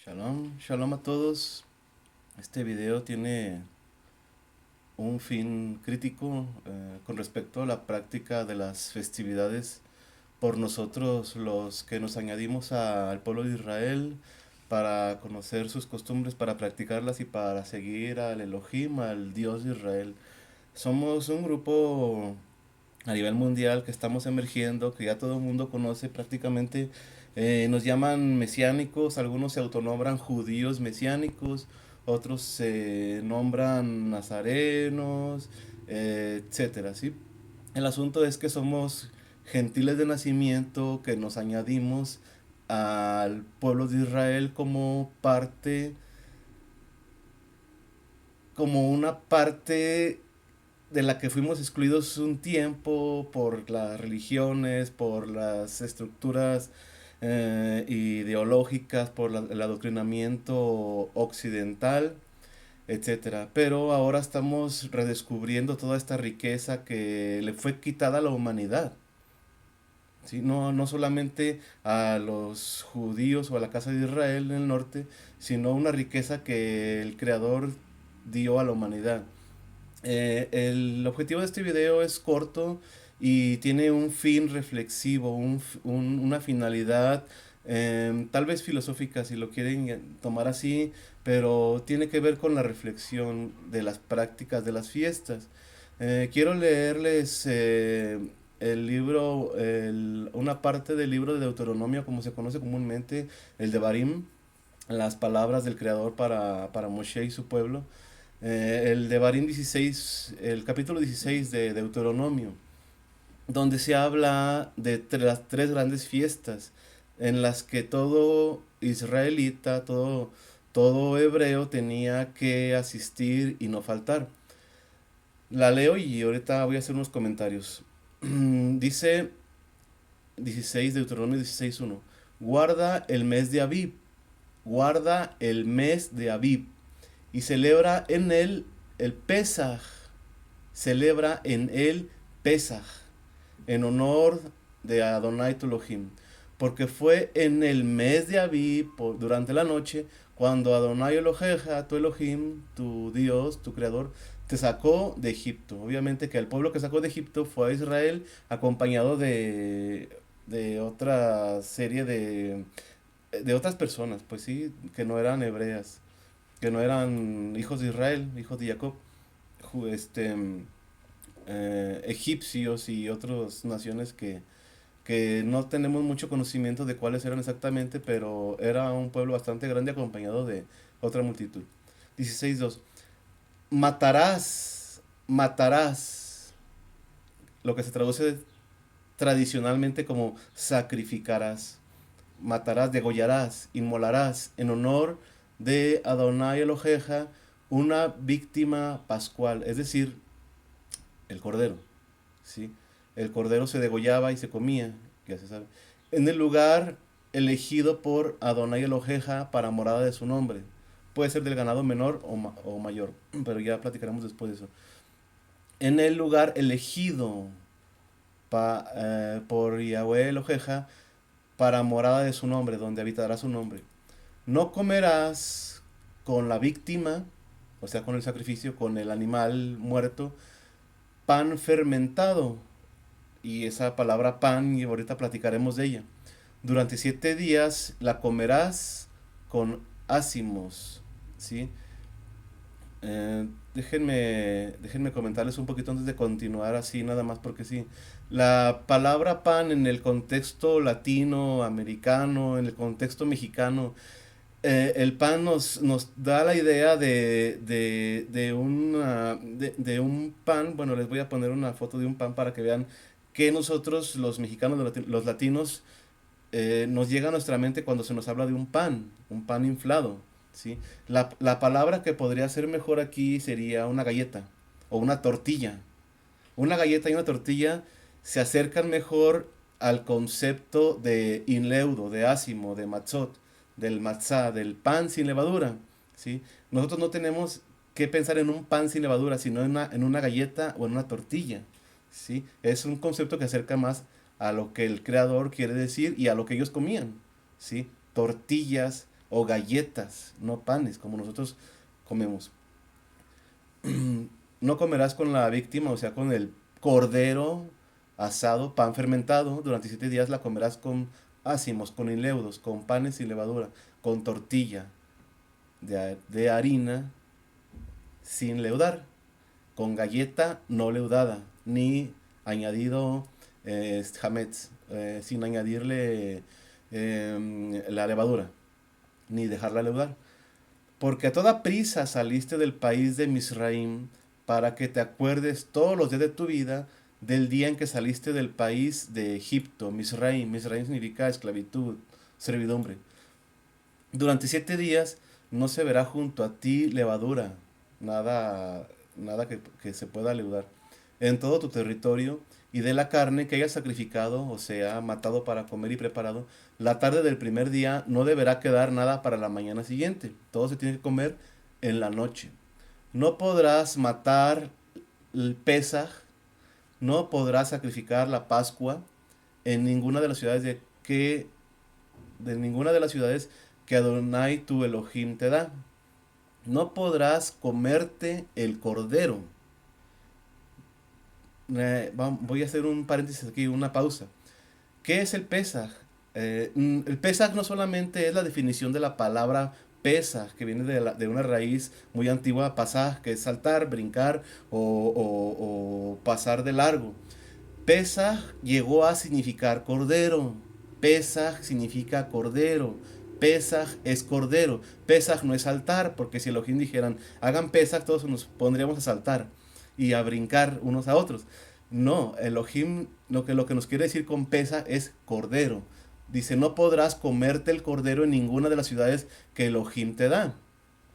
Shalom, shalom a todos. Este video tiene un fin crítico con respecto a la práctica de las festividades por nosotros los que nos añadimos al pueblo de Israel para conocer sus costumbres, para practicarlas y para seguir al Elohim, al Dios de Israel. Somos un grupo a nivel mundial que estamos emergiendo, que ya todo el mundo conoce prácticamente. Nos llaman mesiánicos, algunos se autonombran judíos mesiánicos, otros se nombran nazarenos, etcétera, ¿sí? El asunto es que somos gentiles de nacimiento, que nos añadimos al pueblo de Israel como una parte de la que fuimos excluidos un tiempo por las religiones, por las estructuras ideológicas, por el adoctrinamiento occidental, etcétera. Pero ahora estamos redescubriendo toda esta riqueza que le fue quitada a la humanidad. ¿Sí? No, no solamente a los judíos o a la casa de Israel en el norte, sino una riqueza que el Creador dio a la humanidad. El objetivo de este video es corto y tiene un fin reflexivo, una finalidad tal vez filosófica si lo quieren tomar así, pero tiene que ver con la reflexión de las prácticas de las fiestas. Quiero leerles el libro, una parte del libro de Deuteronomio, como se conoce comúnmente, el de Barim, las palabras del Creador para Moshe y su pueblo. El de Barín 16, el capítulo 16 de Deuteronomio, donde se habla de las tres grandes fiestas en las que todo israelita, todo hebreo tenía que asistir y no faltar. La leo y ahorita voy a hacer unos comentarios. Dice 16, Deuteronomio 16:1. Guarda el mes de Abib, guarda el mes de Abib y celebra en él el Pesaj, celebra en él Pesaj, en honor de Adonai tu Elohim, porque fue en el mes de Abib, durante la noche, cuando Adonai Eloheja, tu Elohim, tu Dios, tu Creador, te sacó de Egipto. Obviamente que el pueblo que sacó de Egipto fue a Israel, acompañado de otra serie de otras personas, pues sí, que no eran hebreas, que no eran hijos de Israel, hijos de Jacob, este, egipcios y otras naciones que no tenemos mucho conocimiento de cuáles eran exactamente, pero era un pueblo bastante grande acompañado de otra multitud. 16.2. Matarás, lo que se traduce tradicionalmente como sacrificarás, matarás, degollarás, inmolarás en honor de Adonai Eloheja una víctima pascual, es decir, el cordero, ¿sí? El cordero se degollaba y se comía, ya se sabe, en el lugar elegido por Adonai Eloheja para morada de su nombre. Puede ser del ganado menor o mayor, pero ya platicaremos después de eso. En el lugar elegido por Yahweh Eloheja para morada de su nombre, donde habitará su nombre. No comerás con la víctima, o sea, con el sacrificio, con el animal muerto, pan fermentado. Y esa palabra pan, y ahorita platicaremos de ella. Durante 7 días la comerás con ácimos, ¿sí? Déjenme comentarles un poquito antes de continuar así, nada más porque sí. La palabra pan en el contexto latinoamericano, en el contexto mexicano, el pan nos da la idea de un pan. Bueno, les voy a poner una foto de un pan para que vean que nosotros, los mexicanos, los latinos, nos llega a nuestra mente cuando se nos habla de un pan inflado, ¿sí? La palabra que podría ser mejor aquí sería una galleta o una tortilla. Una galleta y una tortilla se acercan mejor al concepto de inleudo, de ácimo, de matzot, del matzá, del pan sin levadura, ¿sí? Nosotros no tenemos que pensar en un pan sin levadura, sino en una galleta o en una tortilla, ¿sí? Es un concepto que acerca más a lo que el creador quiere decir y a lo que ellos comían, ¿sí? Tortillas, o galletas, no panes, como nosotros comemos. No comerás con la víctima, o sea, con el cordero asado, pan fermentado. Durante 7 días la comerás con ácimos, con inleudos, con panes sin levadura, con tortilla de harina sin leudar, con galleta no leudada, ni añadido hametz, sin añadirle la levadura, ni dejarla leudar. Porque a toda prisa saliste del país de Misraim, para que te acuerdes todos los días de tu vida del día en que saliste del país de Egipto. Misraim, Misraim significa esclavitud, servidumbre. Durante 7 días no se verá junto a ti levadura, nada, nada que se pueda leudar, en todo tu territorio, y de la carne que hayas sacrificado, o sea, matado para comer y preparado, la tarde del primer día no deberá quedar nada para la mañana siguiente. Todo se tiene que comer en la noche. No podrás matar el Pesaj, no podrás sacrificar la Pascua en ninguna de las ciudades de ninguna de las ciudades que Adonai tu Elohim te da. No podrás comerte el cordero. Voy a hacer un paréntesis aquí, una pausa. ¿Qué es el Pesaj? El Pesaj no solamente es la definición de la palabra Pesaj, que viene de una raíz muy antigua, pasaj, que es saltar, brincar o pasar de largo. Pesaj llegó a significar cordero. Pesaj significa cordero. Pesaj es cordero. Pesaj no es saltar, porque si Elohim dijeran, hagan Pesaj, todos nos pondríamos a saltar y a brincar unos a otros. No, Elohim lo que nos quiere decir con Pesaj es cordero. Dice, no podrás comerte el cordero en ninguna de las ciudades que Elohim te da,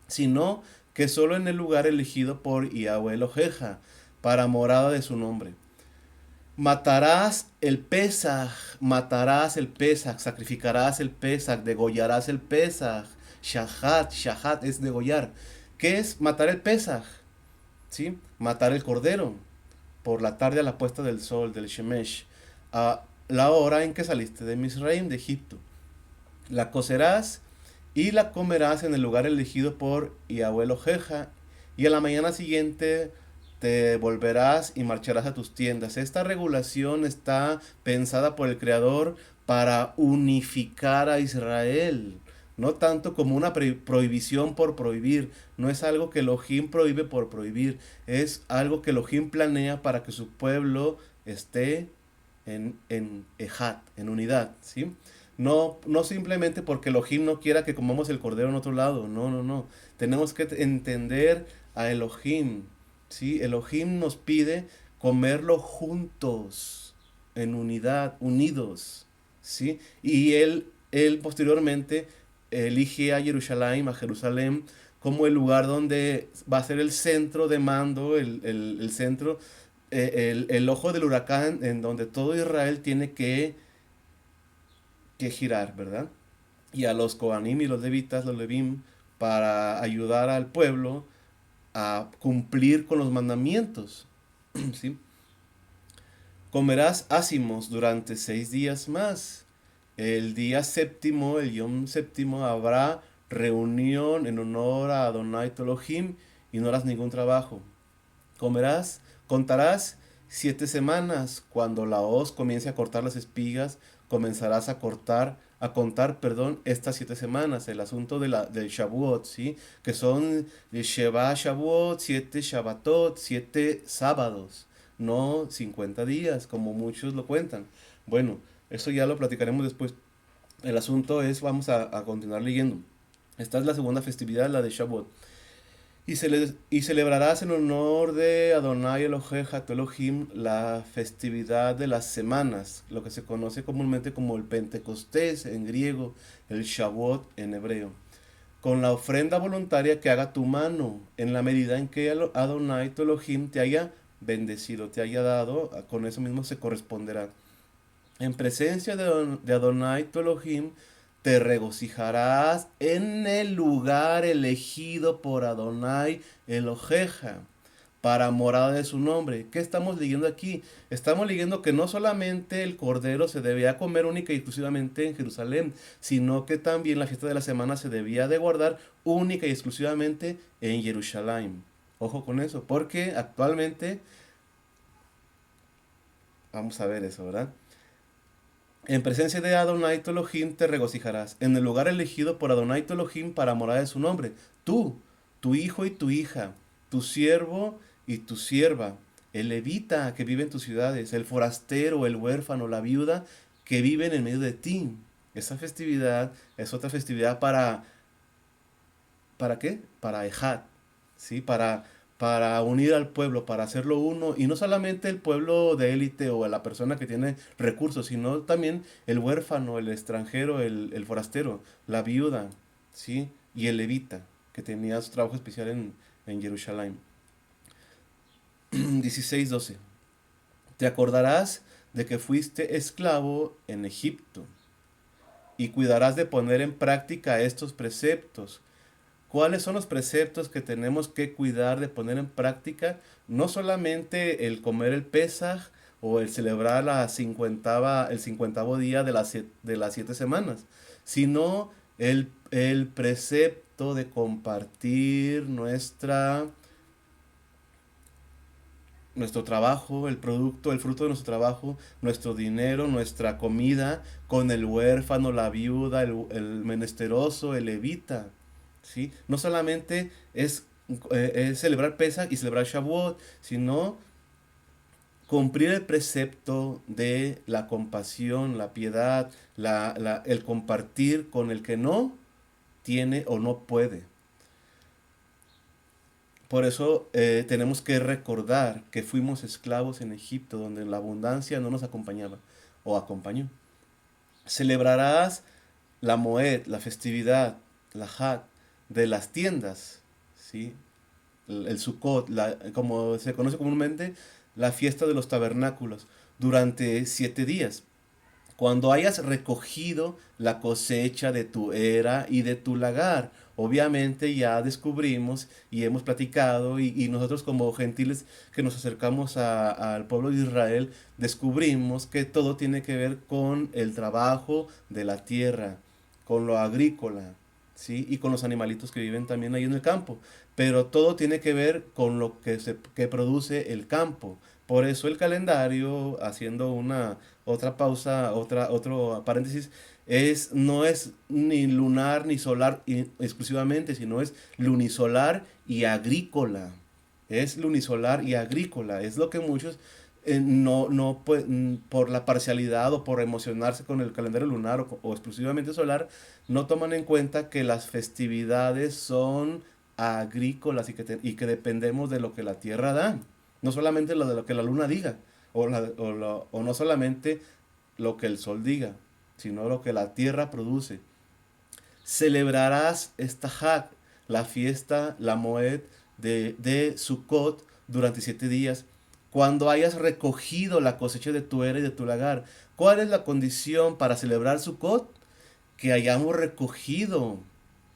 sino que solo en el lugar elegido por Yahweh Eloheja, para morada de su nombre. Matarás el Pesaj, sacrificarás el Pesaj, degollarás el Pesaj. Shahat es degollar. ¿Qué es matar el Pesaj? ¿Sí? Matar el cordero por la tarde a la puesta del sol, del Shemesh, a la hora en que saliste de Misraim, de Egipto. La cocerás y la comerás en el lugar elegido por Yahweh Ojeja, y a la mañana siguiente te volverás y marcharás a tus tiendas. Esta regulación está pensada por el Creador para unificar a Israel, no tanto como una prohibición por prohibir. No es algo que Elohim prohíbe por prohibir, es algo que Elohim planea para que su pueblo esté en Ejat, en unidad, ¿sí? No, no simplemente porque Elohim no quiera que comamos el cordero en otro lado, no, no, no. Tenemos que entender a Elohim, ¿sí? Elohim nos pide comerlo juntos, en unidad, unidos, ¿sí? Y él posteriormente elige a Jerusalén, como el lugar donde va a ser el centro de mando, el centro, el ojo del huracán, en donde todo Israel tiene que girar, ¿verdad? Y a los Kohanim y los levitas, los levim, para ayudar al pueblo a cumplir con los mandamientos, ¿sí? Comerás ácimos durante 6 días más. El día séptimo, el Yom séptimo, habrá reunión en honor a Adonai Elohim y no harás ningún trabajo. Contarás 7 semanas. Cuando la hoz comience a cortar las espigas, comenzarás a contar, perdón, estas 7 semanas. El asunto del Shavuot, ¿sí? Que son Sheva Shavuot, 7 Shabbatot, 7 sábados, no 50 días, como muchos lo cuentan. Bueno, eso ya lo platicaremos después. El asunto es, vamos a continuar leyendo. Esta es la segunda festividad, la de Shavuot. Y celebrarás en honor de Adonai Eloheja, tu Elohim, la festividad de las semanas, lo que se conoce comúnmente como el Pentecostés en griego, el Shavuot en hebreo, con la ofrenda voluntaria que haga tu mano, en la medida en que Adonai tu Elohim te haya bendecido, te haya dado, con eso mismo se corresponderá. En presencia de Adonai tu Elohim, te regocijarás en el lugar elegido por Adonai Eloheja, para morada de su nombre. ¿Qué estamos leyendo aquí? Estamos leyendo que no solamente el cordero se debía comer única y exclusivamente en Jerusalén, sino que también la fiesta de la semana se debía de guardar única y exclusivamente en Jerusalén. Ojo con eso, porque actualmente, vamos a ver eso, ¿verdad? En presencia de Adonai tu Elohim te regocijarás, en el lugar elegido por Adonai tu Elohim para morada de su nombre. Tú, tu hijo y tu hija, tu siervo y tu sierva, el levita que vive en tus ciudades, el forastero, el huérfano, la viuda que viven en medio de ti. Esa festividad es otra festividad ¿para qué? Para Ejad, ¿sí? Para unir al pueblo, para hacerlo uno, y no solamente el pueblo de élite o la persona que tiene recursos, sino también el huérfano, el extranjero, el forastero, la viuda, ¿sí? Y el levita, que tenía su trabajo especial en Jerusalén. 16:12. Te acordarás de que fuiste esclavo en Egipto y cuidarás de poner en práctica estos preceptos. ¿Cuáles son los preceptos que tenemos que cuidar de poner en práctica? No solamente el comer el Pesaj o el celebrar el 50º día de las 7 semanas, sino el precepto de compartir nuestro trabajo, el producto, el fruto de nuestro trabajo, nuestro dinero, nuestra comida, con el huérfano, la viuda, el menesteroso, el levita, ¿sí? No solamente es celebrar Pesach y celebrar Shavuot, sino cumplir el precepto de la compasión, la piedad, el compartir con el que no tiene o no puede. Por eso tenemos que recordar que fuimos esclavos en Egipto, donde la abundancia no nos acompañaba o acompañó. Celebrarás la Moed, la festividad, la Had de las tiendas, ¿sí? El Sukkot, como se conoce comúnmente, la fiesta de los tabernáculos, durante 7 días. Cuando hayas recogido la cosecha de tu era y de tu lagar. Obviamente ya descubrimos y hemos platicado y nosotros como gentiles que nos acercamos al pueblo de Israel, descubrimos que todo tiene que ver con el trabajo de la tierra, con lo agrícola, ¿sí? Y con los animalitos que viven también ahí en el campo. Pero todo tiene que ver con lo que produce el campo. Por eso el calendario, haciendo una otra pausa, otro paréntesis, no es ni lunar ni solar exclusivamente, sino es lunisolar y agrícola. Es lunisolar y agrícola. Es lo que muchos por la parcialidad o por emocionarse con el calendario lunar o exclusivamente solar, no toman en cuenta que las festividades son agrícolas y que dependemos de lo que la tierra da. No solamente de lo que la luna diga, o no solamente lo que el sol diga, sino lo que la tierra produce. Celebrarás esta Hag, la fiesta, la Moed de Sukkot, durante 7 días, cuando hayas recogido la cosecha de tu era y de tu lagar. ¿Cuál es la condición para celebrar Sukkot? Que hayamos recogido,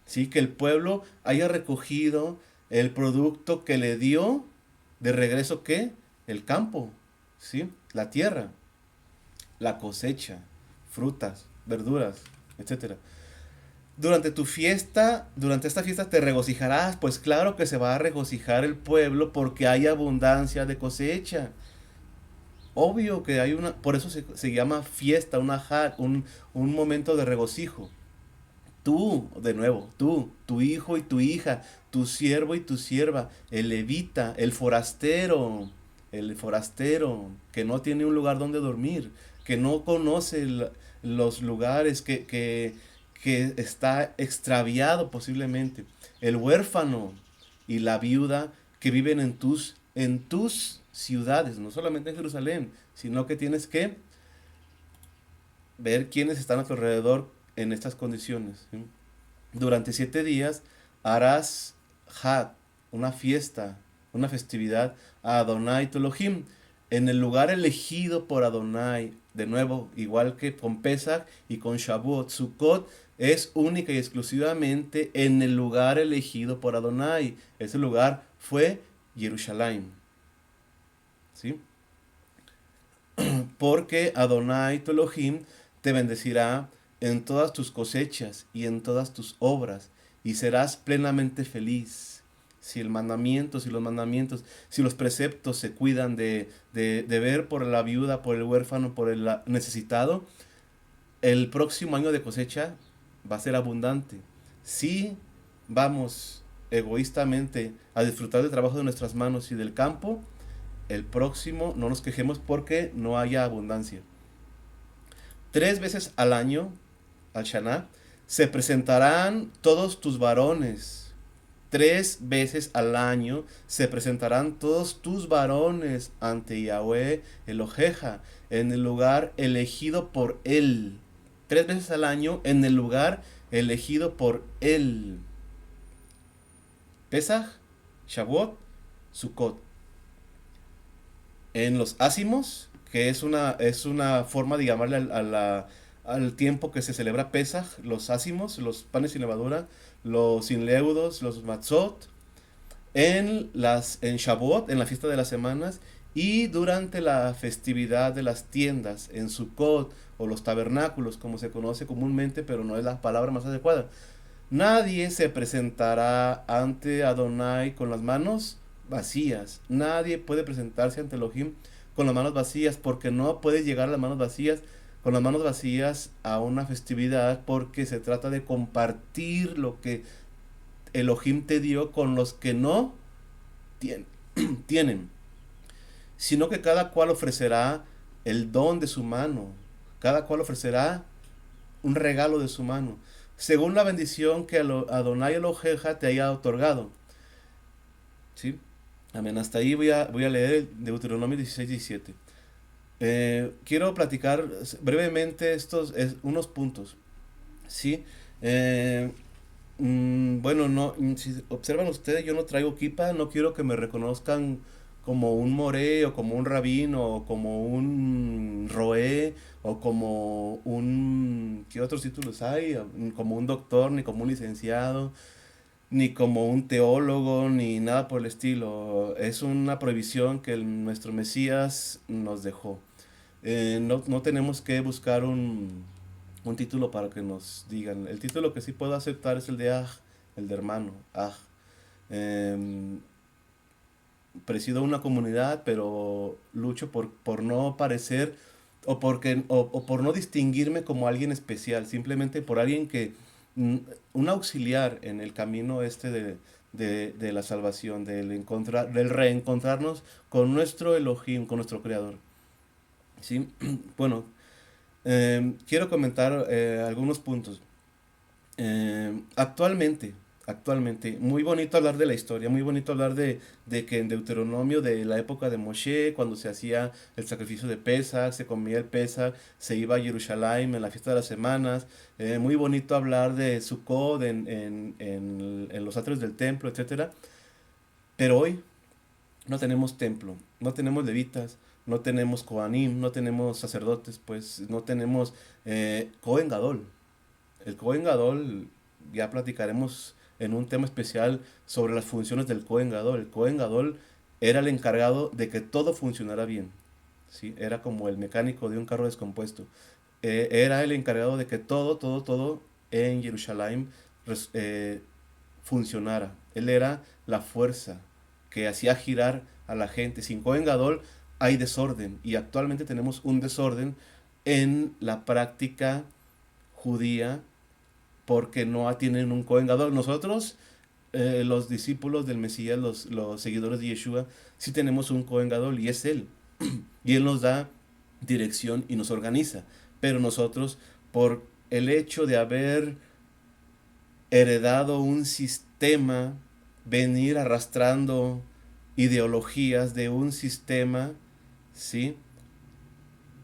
¿sí? Que el pueblo haya recogido el producto que le dio de regreso, ¿qué? El campo, ¿sí? La tierra, la cosecha, frutas, verduras, etcétera. Durante esta fiesta te regocijarás, pues claro que se va a regocijar el pueblo porque hay abundancia de cosecha. Obvio que por eso se llama fiesta, un momento de regocijo. Tú, de nuevo, tú, tu hijo y tu hija, tu siervo y tu sierva, el levita, el forastero que no tiene un lugar donde dormir, que no conoce los lugares, que está extraviado posiblemente, el huérfano y la viuda que viven en tus ciudades, no solamente en Jerusalén, sino que tienes que ver quiénes están a tu alrededor en estas condiciones, ¿sí? Durante 7 días harás Had, una fiesta, una festividad a Adonai tu Elohim, en el lugar elegido por Adonai. De nuevo, igual que con Pesach y con Shavuot, Sukkot es única y exclusivamente en el lugar elegido por Adonai. Ese lugar fue Jerusalén. ¿sí? Porque Adonai tu Elohim te bendecirá en todas tus cosechas y en todas tus obras, y serás plenamente feliz. Si el mandamiento, si los mandamientos, si los preceptos se cuidan de ver por la viuda, por el huérfano, por el necesitado, el próximo año de cosecha va a ser abundante. Si vamos egoístamente a disfrutar del trabajo de nuestras manos y del campo, el próximo no nos quejemos porque no haya abundancia. 3 veces al año, al Shana, se presentarán todos tus varones. 3 veces al año se presentarán todos tus varones ante Yahweh Eloheja en el lugar elegido por él. 3 veces al año en el lugar elegido por él. Pesach, Shavuot, Sukkot. En los ácimos, que es una forma de llamarle al tiempo que se celebra Pesaj, los ácimos, los panes sin levadura, los sin leudos, los matzot, en Shavuot, en la fiesta de las semanas, y durante la festividad de las tiendas, en Sukkot, o los tabernáculos, como se conoce comúnmente, pero no es la palabra más adecuada. Nadie se presentará ante Adonai con las manos vacías. Nadie puede presentarse ante Elohim con las manos vacías, porque no puede llegar a las manos vacías, con las manos vacías a una festividad, porque se trata de compartir lo que Elohim te dio con los que no tienen, sino que cada cual ofrecerá el don de su mano, cada cual ofrecerá un regalo de su mano, según la bendición que Adonai Eloheja te haya otorgado. ¿Sí? Amén. Hasta ahí voy a leer Deuteronomio 16-17. Quiero platicar brevemente unos puntos. ¿Sí? Eh, bueno, no, si observan ustedes, yo no traigo kipa, no quiero que me reconozcan como un moré o como un rabino o como un roé o como ¿qué otros títulos hay? Como un doctor, ni como un licenciado, ni como un teólogo, ni nada por el estilo. Es una prohibición que nuestro Mesías nos dejó. No tenemos que buscar un título para que nos digan. El título que sí puedo aceptar es el de Aj, el de hermano, Aj. Em, Presido una comunidad, pero lucho por no parecer o por no distinguirme como alguien especial, simplemente por alguien mm, un auxiliar en el camino de la salvación, del reencontrarnos con nuestro Elohim, con nuestro Creador. ¿Sí? Bueno, quiero comentar algunos puntos. Actualmente, muy bonito hablar de la historia, muy bonito hablar de que en Deuteronomio, de la época de Moshe, cuando se hacía el sacrificio de Pesach, se comía el Pesach, se iba a Jerusalén en la fiesta de las semanas, muy bonito hablar de Sukkot en los atrios del templo, etcétera. Pero hoy no tenemos templo, no tenemos levitas, no tenemos Kohanim, no tenemos sacerdotes, pues no tenemos Kohen Gadol. El Kohen Gadol, ya platicaremos en un tema especial sobre las funciones del Kohen Gadol. El Kohen Gadol era el encargado de que todo funcionara bien, ¿sí? Era como el mecánico de un carro descompuesto. Era el encargado de que todo en Jerusalén funcionara. Él era la fuerza que hacía girar a la gente. Sin Kohen Gadol hay desorden, y actualmente tenemos un desorden en la práctica judía porque no tienen un Kohen Gadol. Nosotros, los discípulos del Mesías, los seguidores de Yeshua, sí tenemos un Kohen Gadol, y es Él. Y Él nos da dirección y nos organiza. Pero nosotros, por el hecho de haber heredado un sistema, venir arrastrando ideologías de un sistema, ¿sí?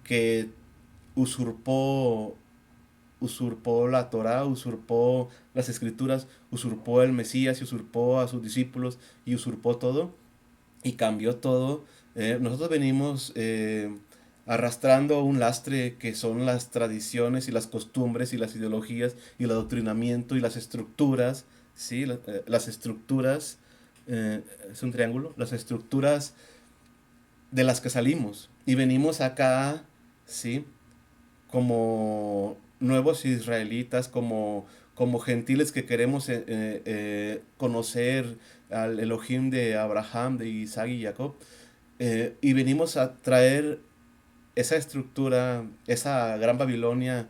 Que usurpó la Torá, usurpó las escrituras, usurpó el Mesías, y usurpó a sus discípulos, y usurpó todo, y cambió todo. Nosotros venimos arrastrando un lastre que son las tradiciones y las costumbres y las ideologías y el adoctrinamiento y las estructuras, ¿sí? Las estructuras, es un triángulo, las estructuras de las que salimos y venimos acá, ¿sí? Como nuevos israelitas, como gentiles que queremos conocer al Elohim de Abraham, de Isaac y Jacob, y venimos a traer esa estructura, esa gran Babilonia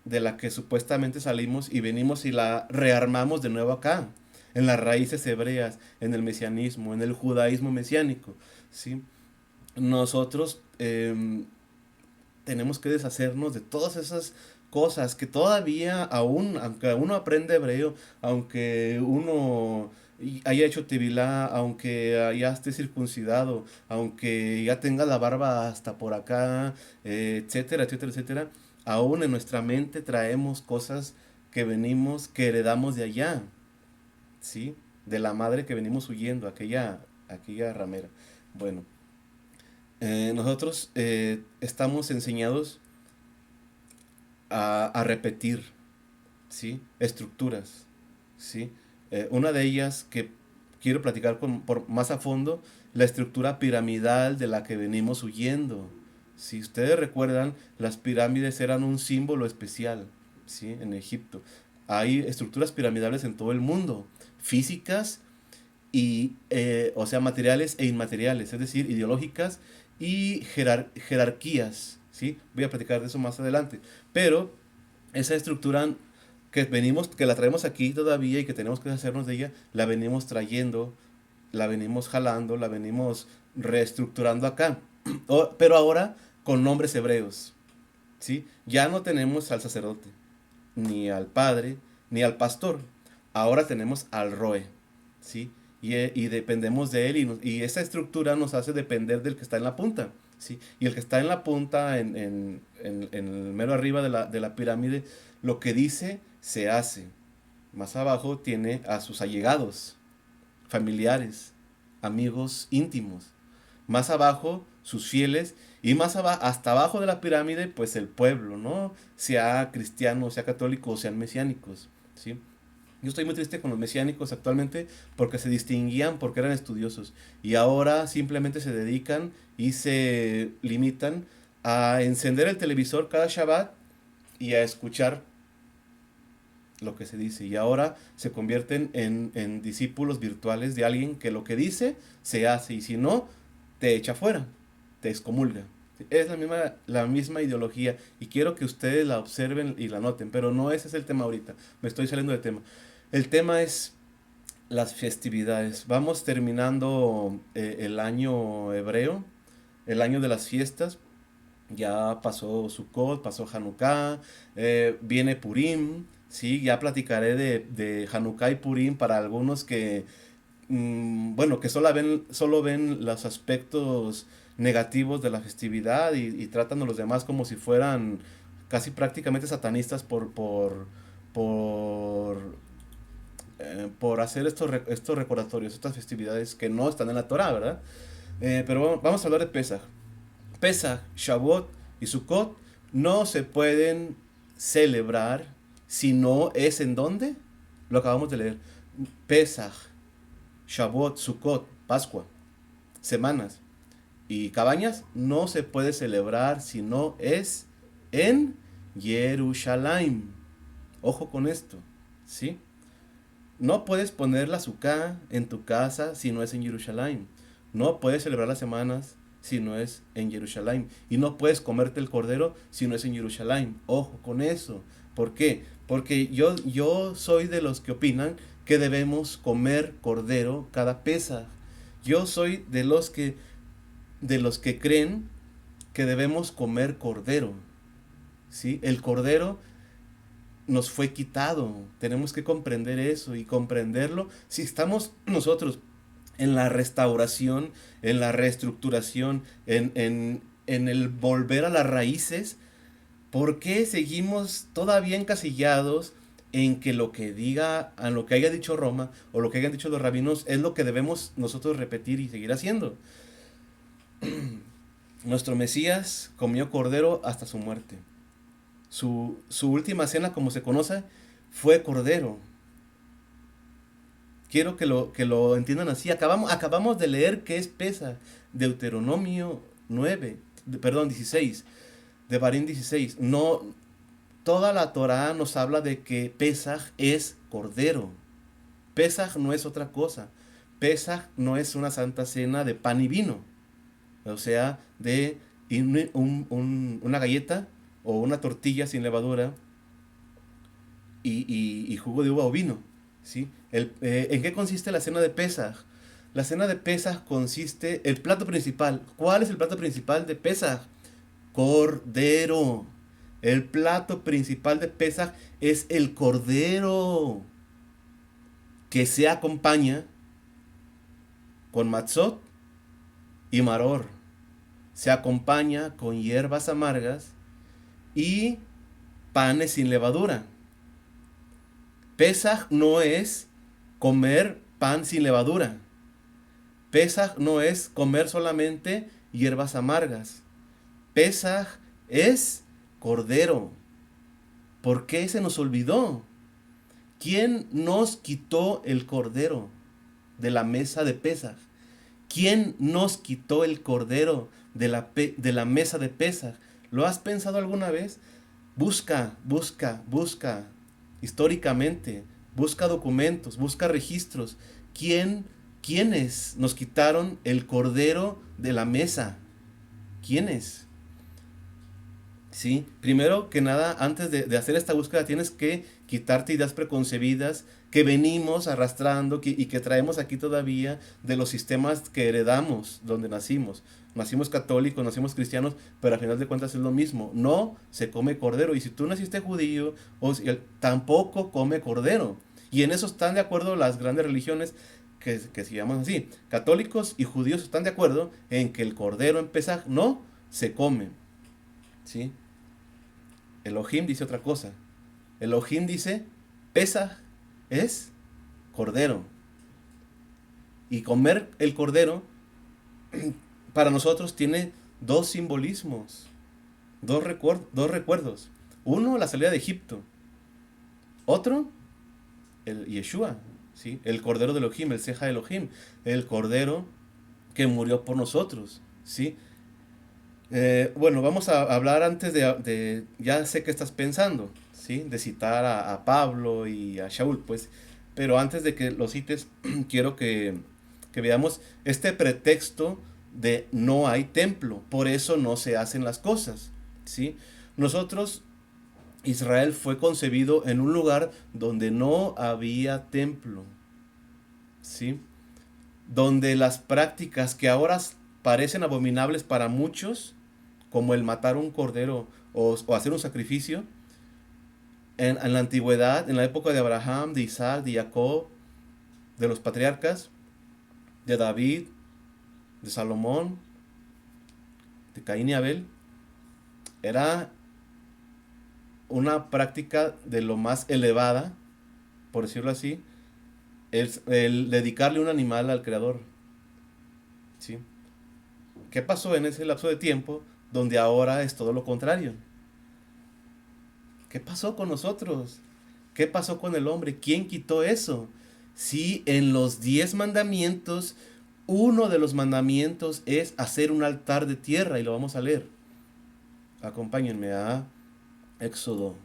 de la que supuestamente salimos y venimos y la rearmamos de nuevo acá, en las raíces hebreas, en el mesianismo, en el judaísmo mesiánico, ¿sí? Nosotros tenemos que deshacernos de todas esas cosas que todavía aún, aunque uno aprende hebreo, aunque uno haya hecho tevilá, aunque ya esté circuncidado, aunque ya tenga la barba hasta por acá, etcétera, etcétera, etcétera, aún en nuestra mente traemos cosas que venimos, que heredamos de allá, ¿sí? De la madre que venimos huyendo, aquella ramera. Bueno, nosotros estamos enseñados a repetir, ¿sí? Estructuras, ¿sí? Una de ellas que quiero platicar por más a fondo, la estructura piramidal de la que venimos huyendo. Si ustedes recuerdan, las pirámides eran un símbolo especial, ¿sí? En Egipto. Hay estructuras piramidales en todo el mundo, físicas y, o sea, materiales e inmateriales, es decir, ideológicas y jerarquías, ¿sí? Voy a platicar de eso más adelante. Pero esa estructura que la traemos aquí todavía y que tenemos que hacernos de ella, la venimos trayendo, la venimos jalando, la venimos reestructurando acá. Pero ahora con nombres hebreos, ¿sí? Ya no tenemos al sacerdote, ni al padre, ni al pastor. Ahora tenemos al Roe, ¿sí? Y dependemos de él y esa estructura nos hace depender del que está en la punta, ¿sí? Y el que está en la punta, en el mero arriba de la pirámide, lo que dice se hace. Más abajo tiene a sus allegados, familiares, amigos íntimos. Más abajo sus fieles y hasta abajo de la pirámide pues el pueblo, ¿no? Sea cristiano, sea católico o sean mesiánicos, ¿sí? Yo estoy muy triste con los mesiánicos actualmente porque se distinguían porque eran estudiosos y ahora simplemente se dedican y se limitan a encender el televisor cada Shabbat y a escuchar lo que se dice. Y ahora se convierten en discípulos virtuales de alguien que lo que dice se hace y si no, te echa fuera, te excomulga. Es la misma ideología y quiero que ustedes la observen y la noten, pero no ese es el tema ahorita, me estoy saliendo del tema. El tema es las festividades. Vamos terminando el año hebreo, el año de las fiestas. Ya pasó Sukkot, pasó Hanukkah, viene Purim, sí, ya platicaré de Hanukkah y Purim para algunos que, bueno, que solo ven los aspectos negativos de la festividad y tratan a los demás como si fueran casi prácticamente satanistas por, por hacer estos recordatorios, estas festividades que no están en la Torah, ¿verdad? Pero vamos a hablar de Pesaj. Pesaj, Shavuot y Sukkot no se pueden celebrar si no es en dónde. Lo acabamos de leer. Pesaj, Shavuot, Sukkot, Pascua, semanas y cabañas no se puede celebrar si no es en Jerusalén. Ojo con esto, ¿sí? No puedes poner la azúcar en tu casa si no es en Jerusalén. No puedes celebrar las semanas si no es en Jerusalén. Y no puedes comerte el cordero si no es en Jerusalén. Ojo con eso. ¿Por qué? Porque yo soy de los que opinan que debemos comer cordero cada pesa. Yo soy de los que creen que debemos comer cordero. ¿Sí? El cordero nos fue quitado. Tenemos que comprender eso y comprenderlo. Si estamos nosotros en la restauración, en la reestructuración, en el volver a las raíces, ¿por qué seguimos todavía encasillados en que lo que diga, a lo que haya dicho Roma o lo que hayan dicho los rabinos es lo que debemos nosotros repetir y seguir haciendo? Nuestro Mesías comió cordero hasta su muerte. Su última cena, como se conoce, fue cordero. Quiero que lo entiendan así. Acabamos de leer qué es Pesaj. Deuteronomio 9, perdón, 16. Devarim 16. No, toda la Torá nos habla de que Pesaj es cordero. Pesaj no es otra cosa. Pesaj no es una santa cena de pan y vino. O sea, de una galleta o una tortilla sin levadura y jugo de uva o vino. ¿Sí? ¿En qué consiste la cena de Pesaj? La cena de Pesaj consiste, el plato principal. ¿Cuál es el plato principal de Pesaj? Cordero. El plato principal de Pesaj es el cordero, que se acompaña con matzot y maror. Se acompaña con hierbas amargas y panes sin levadura. Pesaj no es comer pan sin levadura. Pesaj no es comer solamente hierbas amargas. Pesaj es cordero. ¿Por qué se nos olvidó? ¿Quién nos quitó el cordero de la mesa de Pesaj? ¿Quién nos quitó el cordero de la mesa de Pesaj? ¿Lo has pensado alguna vez? Busca históricamente, busca documentos, busca registros. ¿Quiénes nos quitaron el cordero de la mesa? ¿Quiénes? ¿Sí? Primero que nada, antes de hacer esta búsqueda, tienes que quitarte ideas preconcebidas que venimos arrastrando y que traemos aquí todavía de los sistemas que heredamos donde nacimos. Nacimos católicos, nacimos cristianos, pero al final de cuentas es lo mismo. No se come cordero. Y si tú naciste judío, tampoco come cordero. Y en eso están de acuerdo las grandes religiones que se llaman así. Católicos y judíos están de acuerdo en que el cordero en Pesaj no se come. ¿Sí? Elohim dice otra cosa. Elohim dice, Pesaj es cordero. Y comer el cordero para nosotros tiene dos simbolismos, dos recuerdos. Uno, la salida de Egipto. Otro, el Yeshua, ¿sí? El cordero de Elohim, el Seja de Elohim, el cordero que murió por nosotros, ¿sí? Bueno, vamos a hablar antes ya sé que estás pensando, ¿sí? De citar a Pablo y a Shaul, pues, pero antes de que lo cites, quiero que veamos este pretexto de no hay templo, por eso no se hacen las cosas, ¿sí? Nosotros, Israel fue concebido en un lugar donde no había templo, ¿sí? Donde las prácticas que ahora parecen abominables para muchos, como el matar un cordero o hacer un sacrificio, en la antigüedad, en la época de Abraham, de Isaac, de Jacob, de los patriarcas, de David, de Salomón, de Caín y Abel, era una práctica de lo más elevada, por decirlo así, el dedicarle un animal al Creador. ¿Sí? ¿Qué pasó en ese lapso de tiempo donde ahora es todo lo contrario? ¿Qué pasó con nosotros? ¿Qué pasó con el hombre? ¿Quién quitó eso? Si en los 10 mandamientos, uno de los mandamientos es hacer un altar de tierra, y lo vamos a leer. Acompáñenme a Éxodo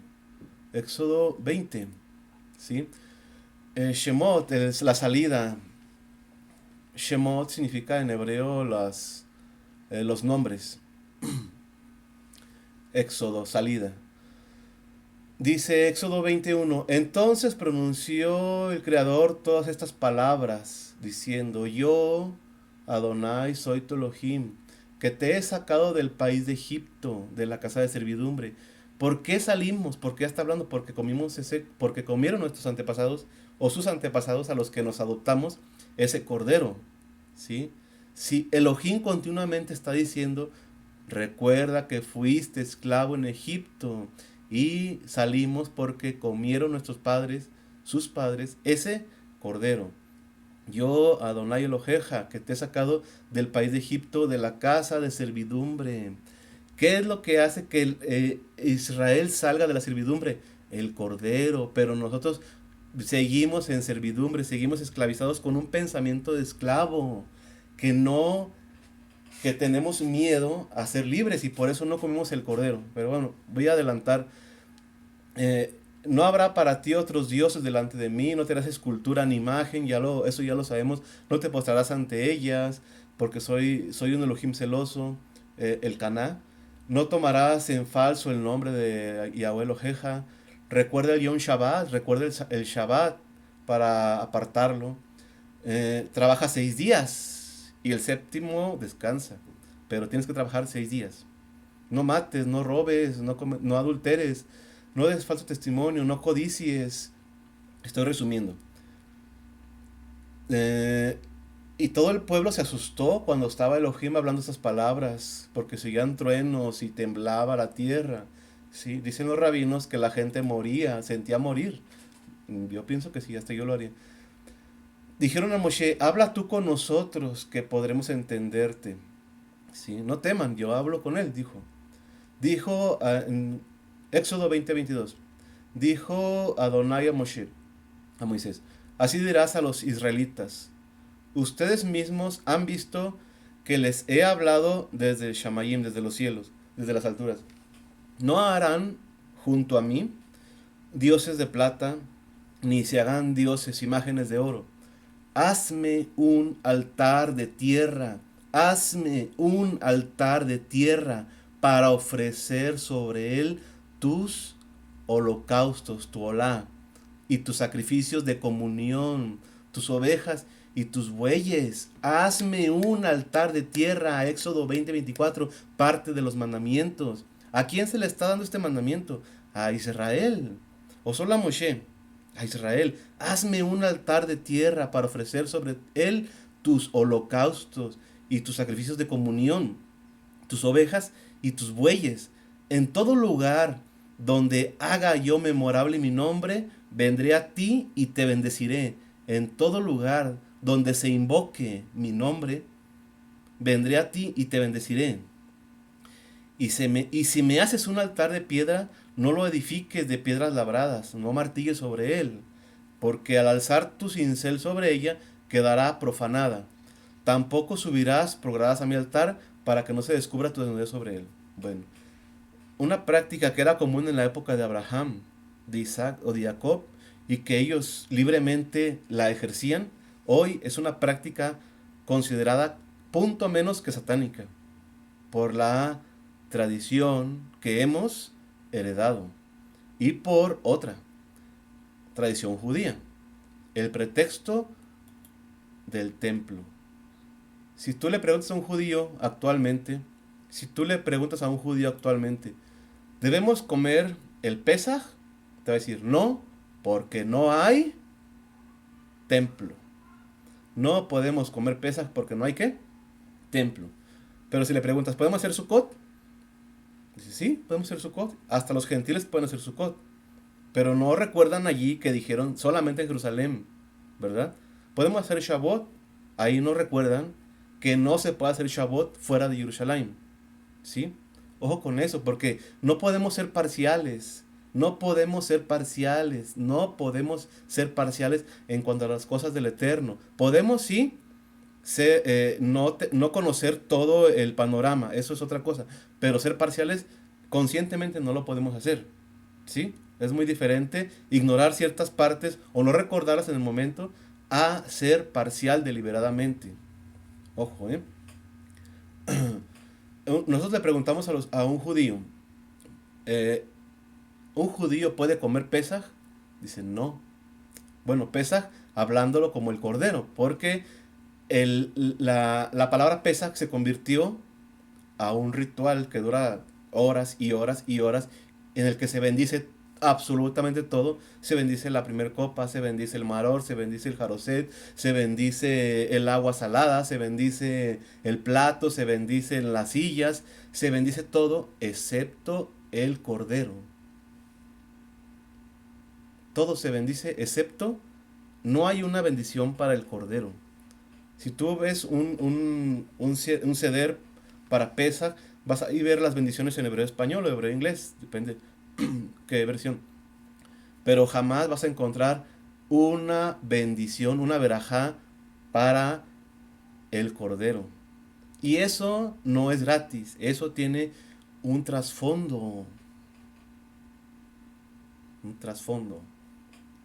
20, ¿sí? Shemot es la salida. Shemot significa en hebreo los nombres. Éxodo, salida. Dice Éxodo 21, entonces pronunció el Creador todas estas palabras, diciendo, yo, Adonai, soy tu Elohim, que te he sacado del país de Egipto, de la casa de servidumbre. ¿Por qué salimos? ¿Por qué está hablando? Porque comieron nuestros antepasados, o sus antepasados a los que nos adoptamos, ese cordero, ¿sí? Si Elohim continuamente está diciendo, recuerda que fuiste esclavo en Egipto, y salimos porque comieron nuestros padres, sus padres, ese cordero. Yo, Adonai Eloheja, que te he sacado del país de Egipto, de la casa de servidumbre. ¿Qué es lo que hace que Israel salga de la servidumbre? El cordero. Pero nosotros seguimos en servidumbre, seguimos esclavizados con un pensamiento de esclavo, que no, que tenemos miedo a ser libres y por eso no comemos el cordero. Pero bueno, voy a adelantar. No habrá para ti otros dioses delante de mí, no te harás escultura ni imagen, eso ya lo sabemos, no te postrarás ante ellas, porque soy un Elohim celoso, el Caná. No tomarás en falso el nombre de Yahweh Eloheja. Recuerda el Yom Shabbat, recuerda el Shabbat para apartarlo. Trabaja 6 días y el séptimo descansa, pero tienes que trabajar 6 días. No mates, no robes, no adulteres, no des falso testimonio, no codicies. Estoy resumiendo. Eh, y todo el pueblo se asustó cuando estaba Elohim hablando estas palabras, porque se oían truenos y temblaba la tierra. ¿Sí? Dicen los rabinos que la gente moría, sentía morir. Yo pienso que sí, hasta yo lo haría. Dijeron a Moshe, habla tú con nosotros que podremos entenderte. ¿Sí? No teman, yo hablo con él, dijo. Dijo en Éxodo 20:22, dijo Adonai a Moshe, a Moisés, así dirás a los israelitas, ustedes mismos han visto que les he hablado desde el Shamayim, desde los cielos, desde las alturas. No harán junto a mí dioses de plata, ni se hagan dioses, imágenes de oro. Hazme un altar de tierra, hazme un altar de tierra para ofrecer sobre él tus holocaustos, tu olá, y tus sacrificios de comunión, tus ovejas y tus bueyes. Hazme un altar de tierra, Éxodo 20:24, parte de los mandamientos. ¿A quién se le está dando este mandamiento? A Israel. O solo a Moshe. A Israel. Hazme un altar de tierra para ofrecer sobre él tus holocaustos y tus sacrificios de comunión, tus ovejas y tus bueyes. En todo lugar donde haga yo memorable mi nombre, vendré a ti y te bendeciré. En todo lugar donde se invoque mi nombre, vendré a ti y te bendeciré. Y si me haces un altar de piedra, no lo edifiques de piedras labradas, no martilles sobre él, porque al alzar tu cincel sobre ella, quedará profanada. Tampoco subirás progradadas a mi altar, para que no se descubra tu desnudez sobre él. Bueno, una práctica que era común en la época de Abraham, de Isaac o de Jacob, y que ellos libremente la ejercían, hoy es una práctica considerada punto menos que satánica, por la tradición que hemos heredado y por otra tradición judía, el pretexto del templo. Si tú le preguntas a un judío actualmente, si tú le preguntas a un judío actualmente, ¿debemos comer el Pesaj? Te va a decir, no, porque no hay templo. No podemos comer Pesaj porque no hay ¿qué? Templo. Pero si le preguntas, ¿podemos hacer Sukkot? Dice, sí, podemos hacer Sukkot. Hasta los gentiles pueden hacer Sukkot. Pero no recuerdan allí que dijeron solamente en Jerusalén, ¿verdad? Podemos hacer Shavuot. Ahí no recuerdan que no se puede hacer Shavuot fuera de Jerusalén. ¿Sí? Ojo con eso, porque no podemos ser parciales. No podemos ser parciales. No podemos ser parciales en cuanto a las cosas del Eterno. Podemos, sí, no conocer todo el panorama. Eso es otra cosa. Pero ser parciales conscientemente no lo podemos hacer. ¿Sí? Es muy diferente ignorar ciertas partes o no recordarlas en el momento a ser parcial deliberadamente. Ojo, ¿eh? Nosotros le preguntamos a un judío, eh, ¿un judío puede comer Pesaj? Dice, no. Bueno, Pesaj hablándolo como el cordero, porque la palabra Pesaj se convirtió a un ritual que dura horas y horas y horas, en el que se bendice absolutamente todo. Se bendice la primer copa, se bendice el maror, se bendice el jaroset, se bendice el agua salada, se bendice el plato, se bendicen las sillas, se bendice todo excepto el cordero. Todo se bendice excepto, no hay una bendición para el cordero. Si tú ves un ceder para Pesach, vas a ir ver las bendiciones en hebreo español o hebreo inglés, depende qué versión. Pero jamás vas a encontrar una bendición, una verajá para el cordero. Y eso no es gratis, eso tiene un trasfondo, un trasfondo.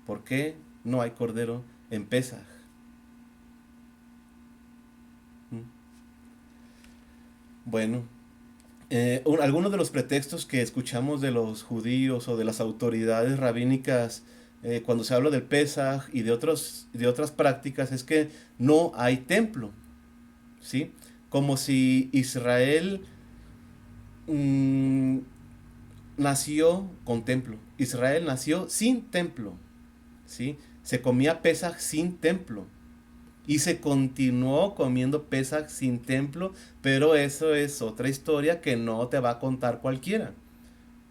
¿Por qué no hay cordero en Pesaj? ¿Mm? Bueno, algunos de los pretextos que escuchamos de los judíos o de las autoridades rabínicas cuando se habla del Pesaj y de otras prácticas es que no hay templo, ¿sí? Como si Israel mm, nació con templo. Israel nació sin templo, ¿sí? Se comía Pesaj sin templo. Y se continuó comiendo Pesaj sin templo, pero eso es otra historia que no te va a contar cualquiera.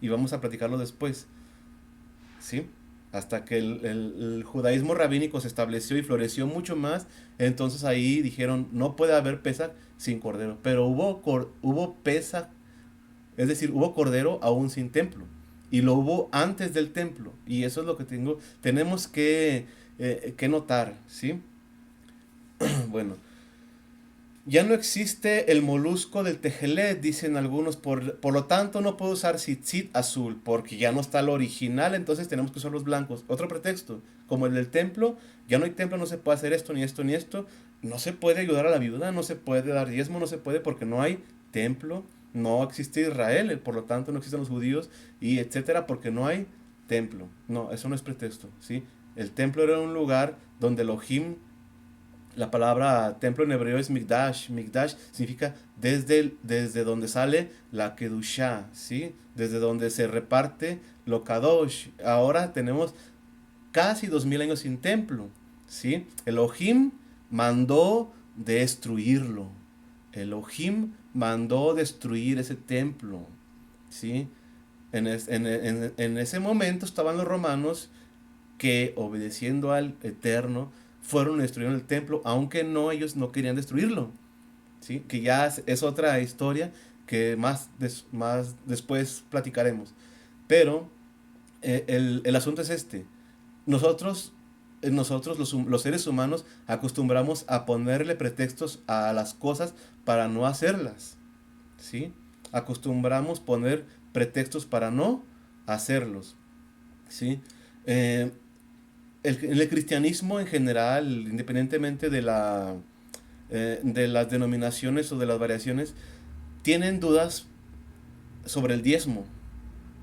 Y vamos a platicarlo después, ¿sí? Hasta que el judaísmo rabínico se estableció y floreció mucho más, entonces ahí dijeron, no puede haber Pesaj sin cordero. Pero hubo Pesaj, es decir, hubo cordero aún sin templo. Y lo hubo antes del templo. Y eso es lo que tenemos que notar, ¿sí? Bueno, ya no existe el molusco del tejelet, dicen algunos, por lo tanto no puedo usar tzitzit azul, porque ya no está el original, entonces tenemos que usar los blancos. Otro pretexto, como el del templo, ya no hay templo, no se puede hacer esto, ni esto, ni esto, no se puede ayudar a la viuda, no se puede dar diezmo, no se puede porque no hay templo, no existe Israel, por lo tanto no existen los judíos, y etcétera, porque no hay templo. No, eso no es pretexto, ¿sí? El templo era un lugar donde Elohim, la palabra templo en hebreo es Mikdash. Mikdash significa desde donde sale la Kedushá, ¿sí? Desde donde se reparte lo Kadosh. Ahora tenemos casi 2000 años sin templo, ¿sí? Elohim mandó destruirlo. Elohim mandó destruir ese templo, ¿sí? En ese momento estaban los romanos que, obedeciendo al Eterno, fueron destruyendo el templo, aunque no, ellos no querían destruirlo, ¿sí? Que ya es otra historia que más después platicaremos. Pero el asunto es este. Nosotros, nosotros los seres humanos acostumbramos a ponerle pretextos a las cosas para no hacerlas, ¿sí? Acostumbramos poner pretextos para no hacerlos, ¿sí? Eh, en el cristianismo en general, independientemente de las denominaciones o de las variaciones, tienen dudas sobre el diezmo,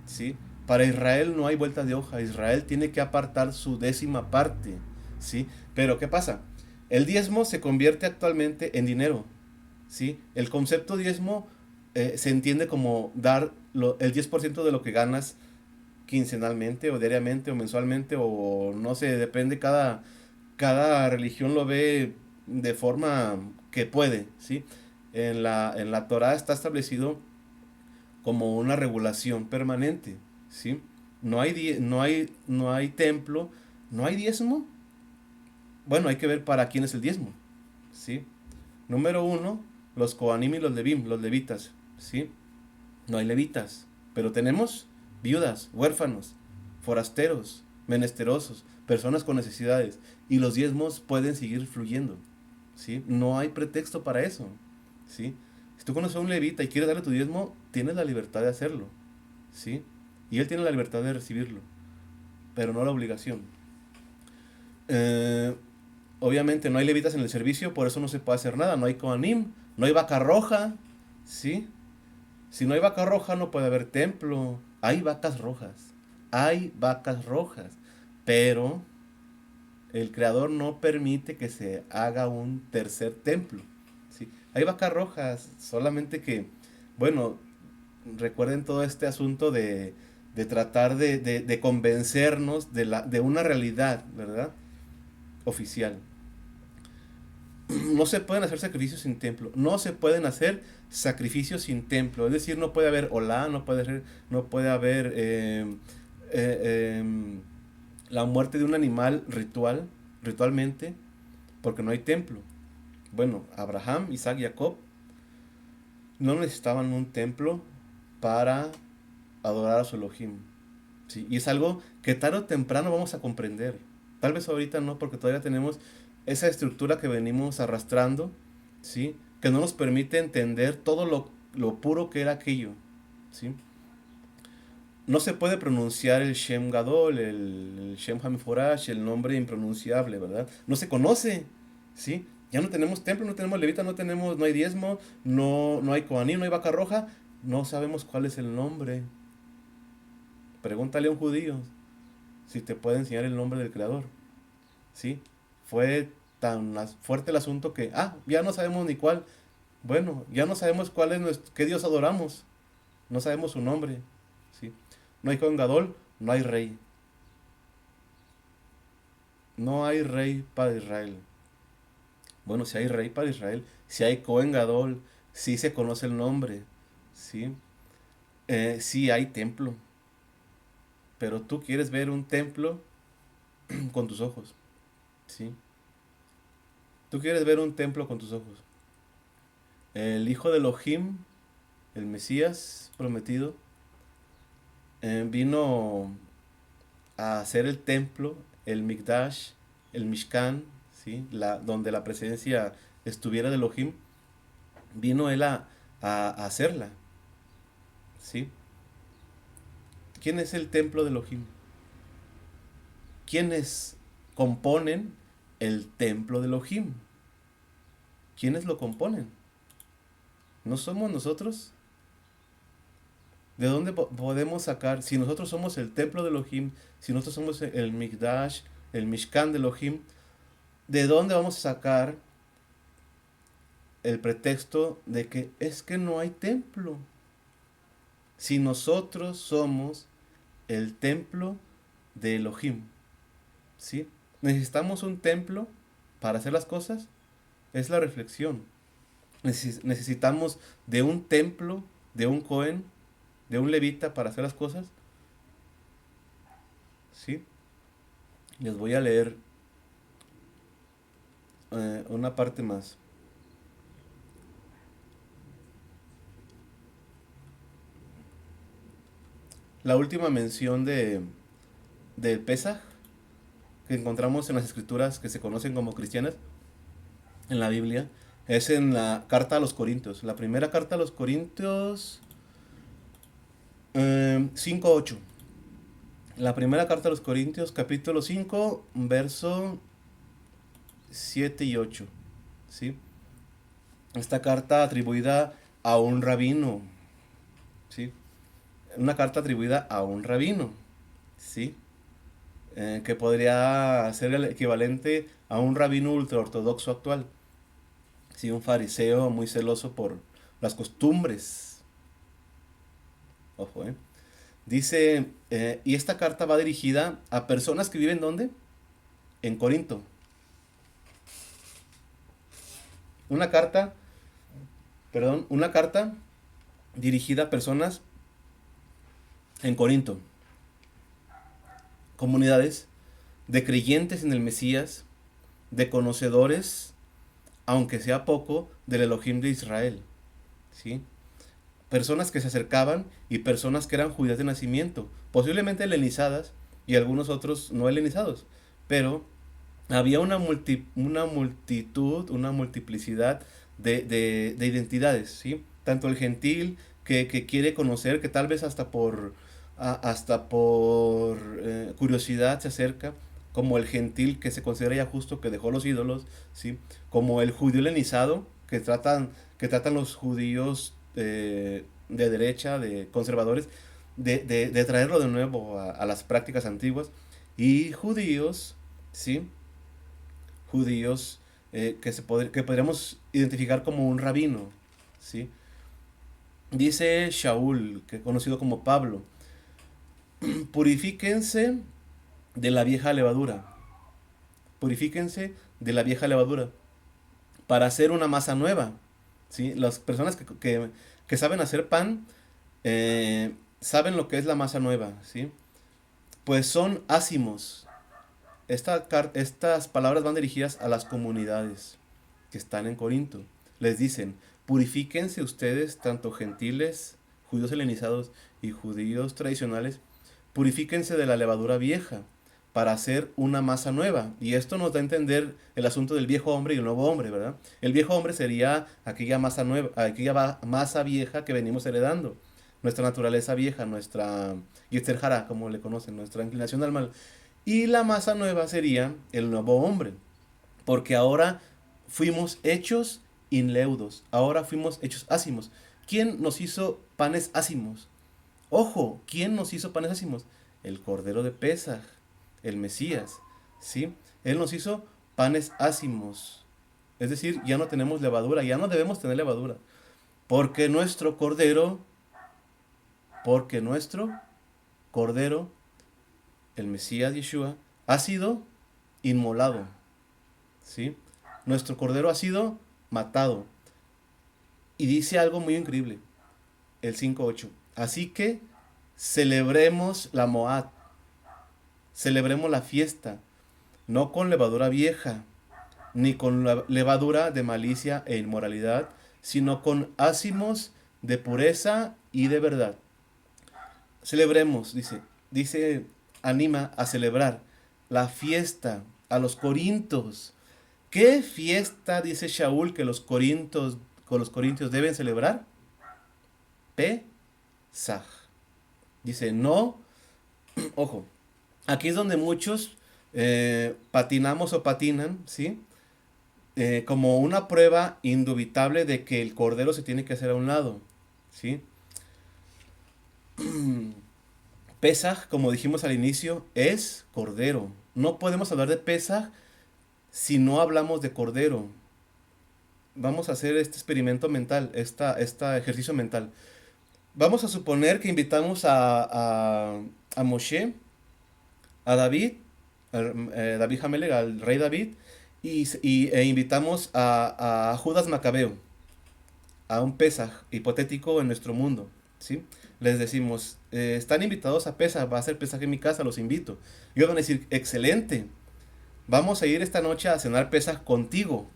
¿sí? Para Israel no hay vuelta de hoja. Israel tiene que apartar su 10ª parte, ¿sí? Pero ¿qué pasa? El diezmo se convierte actualmente en dinero, ¿sí? El concepto diezmo se entiende como dar el 10% de lo que ganas quincenalmente o diariamente o mensualmente o no sé, depende, cada religión lo ve de forma que puede, ¿sí? En la Torah está establecido como una regulación permanente, ¿sí? No hay templo, no hay diezmo. Bueno, hay que ver para quién es el diezmo, ¿sí? Número uno, los Kohanim y los Levim, los levitas, ¿sí? No hay levitas, pero tenemos viudas, huérfanos, forasteros, menesterosos, personas con necesidades, y los diezmos pueden seguir fluyendo, ¿sí? No hay pretexto para eso, ¿sí? Si tú conoces a un levita y quieres darle tu diezmo, tienes la libertad de hacerlo, ¿sí? Y él tiene la libertad de recibirlo, pero no la obligación. Eh, Obviamente no hay levitas en el servicio, por eso no se puede hacer nada, no hay Kohanim, no hay vaca roja, ¿sí? Si no hay vaca roja, no puede haber templo. Hay vacas rojas. Hay vacas rojas. Pero el creador no permite que se haga un tercer templo. ¿Sí? Hay vacas rojas. Solamente que, bueno, recuerden todo este asunto de tratar de convencernos de una realidad, ¿verdad? Oficial. No se pueden hacer sacrificios sin templo. No se pueden hacer sacrificios sin templo. Es decir, no puede haber olá, no puede haber la muerte de un animal ritualmente, porque no hay templo. Bueno, Abraham, Isaac y Jacob no necesitaban un templo para adorar a su Elohim. ¿Sí? Y es algo que tarde o temprano vamos a comprender. Tal vez ahorita no, porque todavía tenemos esa estructura que venimos arrastrando, ¿sí? Que no nos permite entender todo lo puro que era aquello, ¿sí? No se puede pronunciar el Shem Gadol, el Shem Hamiforash, el nombre impronunciable, ¿verdad? No se conoce, ¿sí? Ya no tenemos templo, no tenemos levita, no hay diezmo, no hay Kohanim, no hay vaca roja, no sabemos cuál es el nombre. Pregúntale a un judío si te puede enseñar el nombre del creador, ¿sí? Fue tan fuerte el asunto que, ya no sabemos ni cuál. Bueno, ya no sabemos cuál es qué Dios adoramos. No sabemos su nombre, ¿sí? No hay Kohen Gadol, no hay rey. No hay rey para Israel. Bueno, si hay rey para Israel, si hay Kohen Gadol, sí se conoce el nombre, ¿sí? Sí hay templo, pero tú quieres ver un templo con tus ojos, ¿sí? Tú quieres ver un templo con tus ojos. El hijo de Elohim, el Mesías prometido, vino a hacer el templo, el Mikdash, el Mishkan, ¿sí? Donde la presencia estuviera de Elohim, vino él a hacerla, ¿sí? ¿Quién es el templo de Elohim? ¿Quiénes componen el templo de Elohim? ¿Quiénes lo componen? ¿No somos nosotros? ¿De dónde podemos sacar? Si nosotros somos el templo de Elohim, si nosotros somos el Mikdash, el Mishkan de Elohim, ¿de dónde vamos a sacar el pretexto de que es que no hay templo? Si nosotros somos el templo de Elohim, ¿sí? ¿Necesitamos un templo para hacer las cosas? Es la reflexión. Necesitamos de un templo, de un Cohen, de un levita para hacer las cosas, ¿sí? Les voy a leer una parte más. La última mención de Pesaj que encontramos en las escrituras que se conocen como cristianas en la Biblia es en la carta a los Corintios. La primera carta a los Corintios 5:8. La primera carta a los Corintios, capítulo 5, verso 7 y 8. ¿Sí? Esta carta atribuida a un rabino. ¿Sí? Una carta atribuida a un rabino. ¿Sí? Que podría ser el equivalente a un rabino ultraortodoxo actual. ¿Sí? Un fariseo muy celoso por las costumbres. Ojo, ¿eh? Dice, y esta carta va dirigida a personas que viven ¿dónde? En Corinto. Una carta, perdón, una carta dirigida a personas en Corinto. Comunidades de creyentes en el Mesías, de conocedores, aunque sea poco, del Elohim de Israel. ¿Sí? Personas que se acercaban y personas que eran judías de nacimiento, posiblemente helenizadas y algunos otros no helenizados, pero había una multitud, una multiplicidad de identidades, ¿sí? Tanto el gentil que quiere conocer, que tal vez hasta por curiosidad se acerca, como el gentil que se considera ya justo, que dejó los ídolos, ¿sí? Como el judío helenizado, que tratan los judíos de derecha, de conservadores, de traerlo de nuevo a las prácticas antiguas, y judíos, ¿sí? Judíos que podríamos identificar como un rabino, ¿sí? Dice Shaul, que es conocido como Pablo, purifíquense de la vieja levadura, purifíquense de la vieja levadura para hacer una masa nueva, ¿sí? Las personas que saben hacer pan saben lo que es la masa nueva, ¿sí? Pues son ácimos. Estas palabras van dirigidas a las comunidades que están en Corinto. Les dicen, purifíquense ustedes, tanto gentiles, judíos helenizados y judíos tradicionales, purifíquense de la levadura vieja para hacer una masa nueva. Y esto nos da a entender el asunto del viejo hombre y el nuevo hombre, ¿verdad? El viejo hombre sería aquella masa nueva, aquella masa vieja que venimos heredando. Nuestra naturaleza vieja, nuestra Yetzer Hara, como le conocen, nuestra inclinación al mal. Y la masa nueva sería el nuevo hombre. Porque ahora fuimos hechos inleudos. Ahora fuimos hechos ácimos. ¿Quién nos hizo panes ácimos? Ojo, ¿quién nos hizo panes ácimos? El Cordero de Pesaj, el Mesías, ¿sí? Él nos hizo panes ácimos. Es decir, ya no tenemos levadura, ya no debemos tener levadura. Porque nuestro Cordero, porque nuestro Cordero, el Mesías Yeshua, ha sido inmolado, ¿sí? Nuestro Cordero ha sido matado. Y dice algo muy increíble, el 5:8. Así que celebremos la Moad, celebremos la fiesta, no con levadura vieja, ni con levadura de malicia e inmoralidad, sino con ácimos de pureza y de verdad. Celebremos, anima a celebrar la fiesta a los corintios. ¿Qué fiesta dice Shaul que con los corintios deben celebrar? Pesaj. Dice, no, ojo, aquí es donde muchos patinamos o patinan, ¿sí? Como una prueba indubitable de que el cordero se tiene que hacer a un lado, ¿sí? Pesaj, como dijimos al inicio, es cordero. No podemos hablar de Pesaj si no hablamos de cordero. Vamos a hacer este experimento mental, este ejercicio mental. Vamos a suponer que invitamos a Moshe, a David, David Hamelech, al rey David, e invitamos a Judas Macabeo, a un Pesaj hipotético en nuestro mundo, ¿sí? Les decimos, están invitados a Pesaj, va a ser Pesaj en mi casa, los invito. Y ellos van a decir, excelente, vamos a ir esta noche a cenar Pesaj contigo,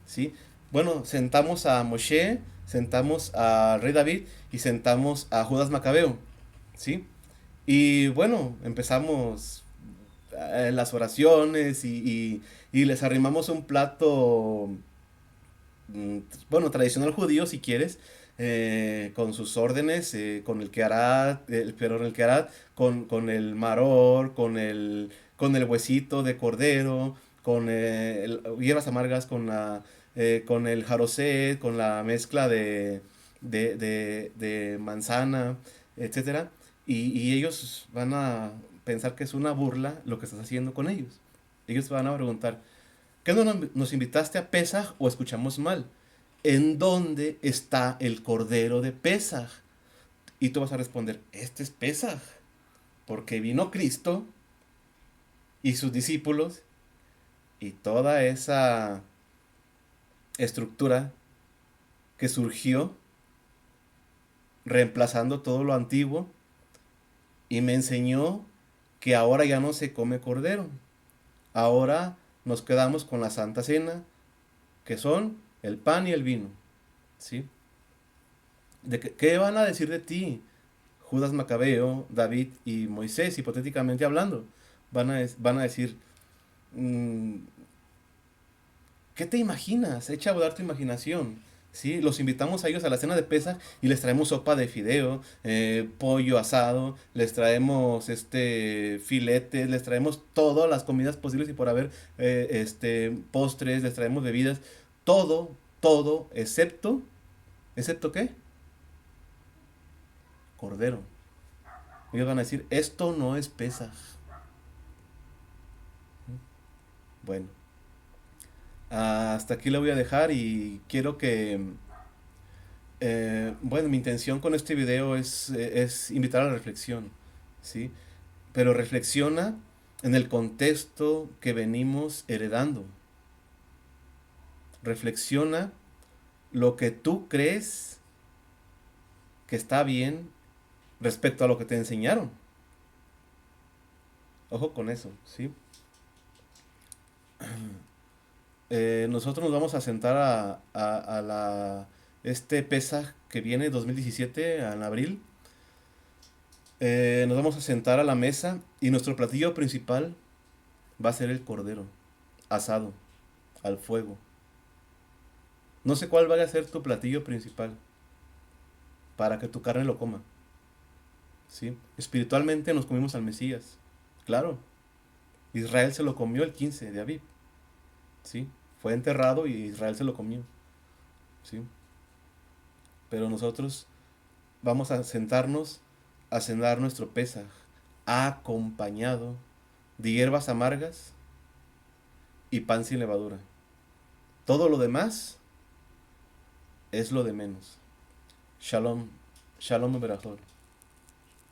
¿sí? Bueno, sentamos a Moshe, sentamos al rey David y sentamos a Judas Macabeo, ¿sí? Y bueno, empezamos las oraciones y les arrimamos un plato, mm, bueno, tradicional judío si quieres, con sus órdenes, con el keharat, perdón, el keharat, con el maror, con el huesito de cordero, con hierbas amargas, con el jaroset, con la mezcla de manzana, etcétera. Y ellos van a pensar que es una burla lo que estás haciendo con ellos. Ellos van a preguntar, ¿qué no nos invitaste a Pesaj o escuchamos mal? ¿En dónde está el cordero de Pesaj? Y tú vas a responder, este es Pesaj, porque vino Cristo y sus discípulos y toda esa estructura que surgió reemplazando todo lo antiguo y me enseñó que ahora ya no se come cordero. Ahora nos quedamos con la Santa Cena, que son el pan y el vino, ¿sí? ¿Qué van a decir de ti, Judas Macabeo, David y Moisés, hipotéticamente hablando? Van a decir, mm, ¿qué te imaginas? Echa a volar tu imaginación. ¿Sí? Los invitamos a ellos a la cena de Pesaj y les traemos sopa de fideo, pollo asado, les traemos filetes, les traemos todas las comidas posibles y por haber, postres, les traemos bebidas, todo, ¿excepto qué? Cordero. Ellos van a decir, esto no es Pesaj. Bueno, hasta aquí lo voy a dejar y quiero que, bueno, mi intención con este video es invitar a la reflexión, ¿sí? Pero reflexiona en el contexto que venimos heredando. Reflexiona lo que tú crees que está bien respecto a lo que te enseñaron. Ojo con eso, ¿sí? Nosotros nos vamos a sentar a este Pesaj que viene 2017 en abril Nos vamos a sentar a la mesa y nuestro platillo principal va a ser el cordero, asado, al fuego. No sé cuál vaya a ser tu platillo principal para que tu carne lo coma, ¿sí? Espiritualmente nos comimos al Mesías, claro. Israel se lo comió el 15 de Aviv, ¿sí? Fue enterrado y Israel se lo comió, ¿sí? Pero nosotros vamos a sentarnos a cenar nuestro Pesaj, acompañado de hierbas amargas y pan sin levadura. Todo lo demás es lo de menos. Shalom, shalom, Berajot.